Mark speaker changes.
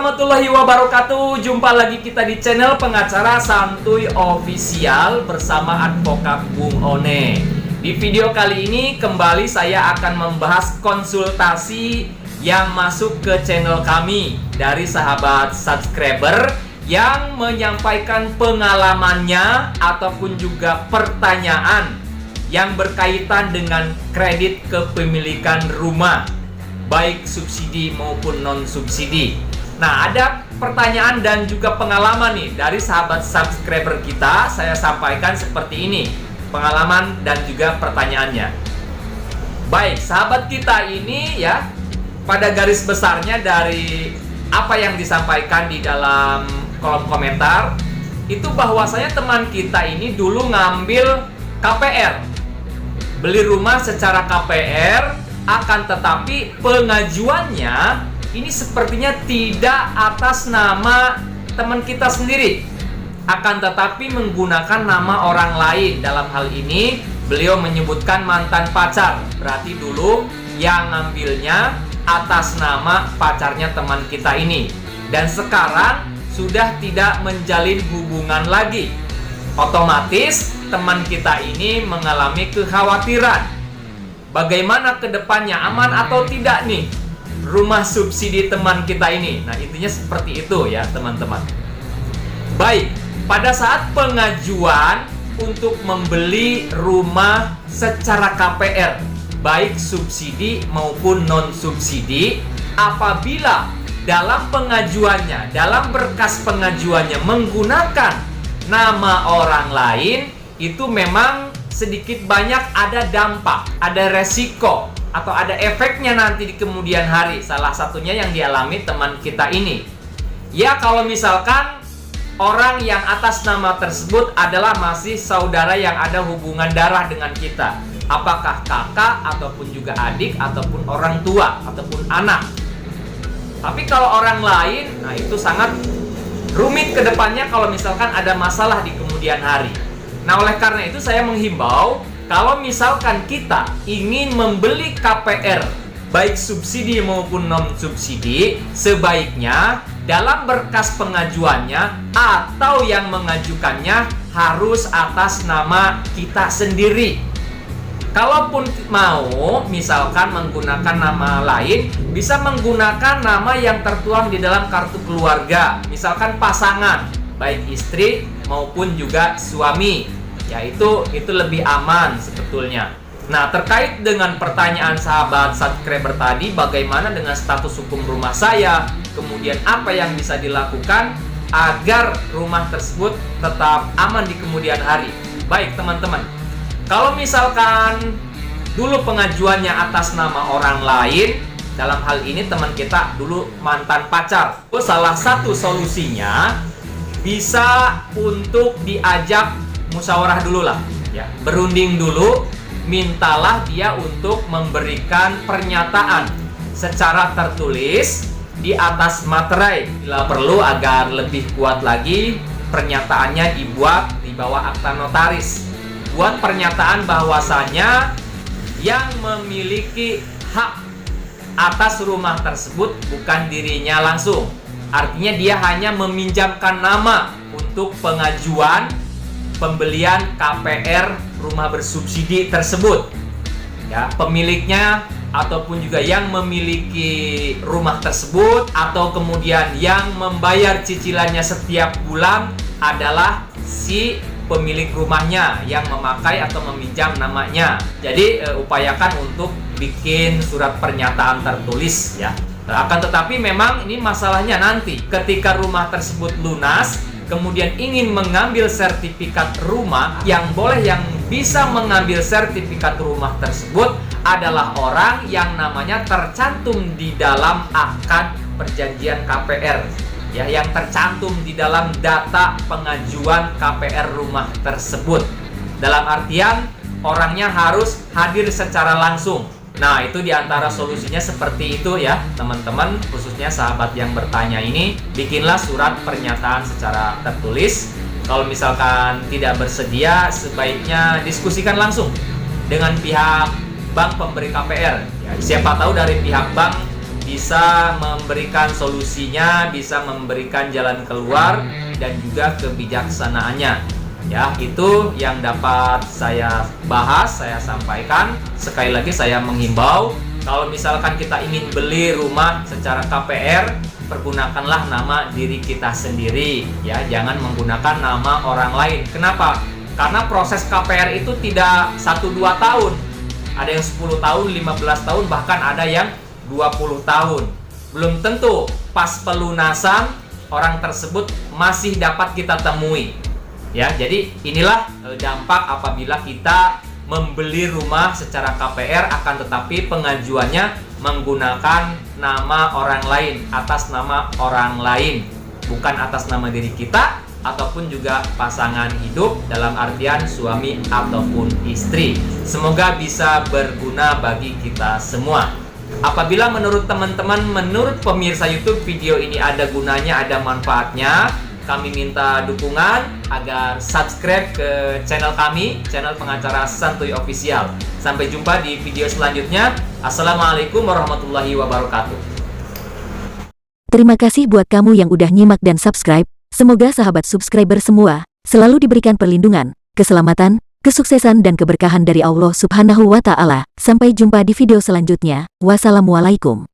Speaker 1: warahmatullahi wabarakatuh. Jumpa lagi kita di channel Pengacara Santuy Official bersama Advokat Bung One. Di video kali ini kembali saya akan membahas konsultasi yang masuk ke channel kami dari sahabat subscriber yang menyampaikan pengalamannya ataupun juga pertanyaan yang berkaitan dengan kredit kepemilikan rumah, baik subsidi maupun non-subsidi. Nah, ada pertanyaan dan juga pengalaman nih dari sahabat subscriber kita. Saya sampaikan seperti ini, pengalaman dan juga pertanyaannya. Baik, sahabat kita ini ya, pada garis besarnya dari apa yang disampaikan di dalam kolom komentar, itu bahwasanya teman kita ini dulu ngambil KPR. Beli rumah secara KPR, akan tetapi pengajuannya ini sepertinya tidak atas nama teman kita sendiri, akan tetapi menggunakan nama orang lain. Dalam hal ini beliau menyebutkan mantan pacar, berarti dulu yang ngambilnya atas nama pacarnya teman kita ini, dan sekarang sudah tidak menjalin hubungan lagi. Otomatis teman kita ini mengalami kekhawatiran, bagaimana ke depannya, aman atau tidak nih rumah subsidi teman kita ini. Nah, intinya seperti itu ya teman-teman. Baik, pada saat pengajuan untuk membeli rumah secara KPR, baik subsidi maupun non-subsidi, apabila dalam pengajuannya, dalam berkas pengajuannya menggunakan nama orang lain, itu memang sedikit banyak ada dampak, ada resiko, atau ada efeknya nanti di kemudian hari. Salah satunya yang dialami teman kita ini. Ya, kalau misalkan orang yang atas nama tersebut adalah masih saudara yang ada hubungan darah dengan kita, apakah kakak, ataupun juga adik, ataupun orang tua, ataupun anak. Tapi kalau orang lain, nah itu sangat rumit ke depannya kalau misalkan ada masalah di kemudian hari. Nah, oleh karena itu saya menghimbau, kalau misalkan kita ingin membeli KPR, baik subsidi maupun non-subsidi, sebaiknya dalam berkas pengajuannya atau yang mengajukannya harus atas nama kita sendiri. Kalaupun mau misalkan menggunakan nama lain, bisa menggunakan nama yang tertuang di dalam kartu keluarga, misalkan pasangan, baik istri maupun juga suami. Ya, itu lebih aman sebetulnya. Nah, terkait dengan pertanyaan sahabat subscriber tadi, bagaimana dengan status hukum rumah saya, kemudian apa yang bisa dilakukan agar rumah tersebut tetap aman di kemudian hari. Baik teman-teman, kalau misalkan dulu pengajuannya atas nama orang lain, dalam hal ini teman kita dulu mantan pacar, salah satu solusinya bisa untuk diajak musyawarah dulu lah ya, berunding dulu, mintalah dia untuk memberikan pernyataan secara tertulis di atas materai. Bila perlu agar lebih kuat lagi, pernyataannya dibuat di bawah akta notaris. Buat pernyataan bahwasanya yang memiliki hak atas rumah tersebut bukan dirinya langsung. Artinya dia hanya meminjamkan nama untuk pengajuan pembelian KPR rumah bersubsidi tersebut. Ya, pemiliknya ataupun juga yang memiliki rumah tersebut atau kemudian yang membayar cicilannya setiap bulan adalah si pemilik rumahnya yang memakai atau meminjam namanya. Jadi upayakan untuk bikin surat pernyataan tertulis ya. Akan tetapi memang ini masalahnya nanti ketika rumah tersebut lunas, kemudian ingin mengambil sertifikat rumah, yang bisa mengambil sertifikat rumah tersebut adalah orang yang namanya tercantum di dalam akad perjanjian KPR ya, yang tercantum di dalam data pengajuan KPR rumah tersebut. Dalam artian orangnya harus hadir secara langsung. Nah, itu diantara solusinya seperti itu ya teman-teman, khususnya sahabat yang bertanya ini, bikinlah surat pernyataan secara tertulis. Kalau misalkan tidak bersedia, sebaiknya diskusikan langsung dengan pihak bank pemberi KPR ya. Siapa tahu dari pihak bank bisa memberikan solusinya, bisa memberikan jalan keluar dan juga kebijaksanaannya. Ya, itu yang dapat saya bahas, saya sampaikan. Sekali lagi saya menghimbau, kalau misalkan kita ingin beli rumah secara KPR, pergunakanlah nama diri kita sendiri ya, jangan menggunakan nama orang lain. Kenapa? Karena proses KPR itu tidak 1-2 tahun. Ada yang 10 tahun, 15 tahun, bahkan ada yang 20 tahun. Belum tentu pas pelunasan orang tersebut masih dapat kita temui. Ya, jadi inilah dampak apabila kita membeli rumah secara KPR, akan tetapi pengajuannya menggunakan nama orang lain, atas nama orang lain, bukan atas nama diri kita ataupun juga pasangan hidup dalam artian suami ataupun istri. Semoga bisa berguna bagi kita semua. Apabila menurut teman-teman, menurut pemirsa YouTube, video ini ada gunanya, ada manfaatnya, kami minta dukungan agar subscribe ke channel kami, channel pengacara Santuy Official. Sampai jumpa di video selanjutnya. Assalamualaikum warahmatullahi wabarakatuh.
Speaker 2: Terima kasih buat kamu yang udah nyimak dan subscribe. Semoga sahabat subscriber semua selalu diberikan perlindungan, keselamatan, kesuksesan dan keberkahan dari Allah Subhanahu wa Ta'ala. Sampai jumpa di video selanjutnya. Wassalamualaikum.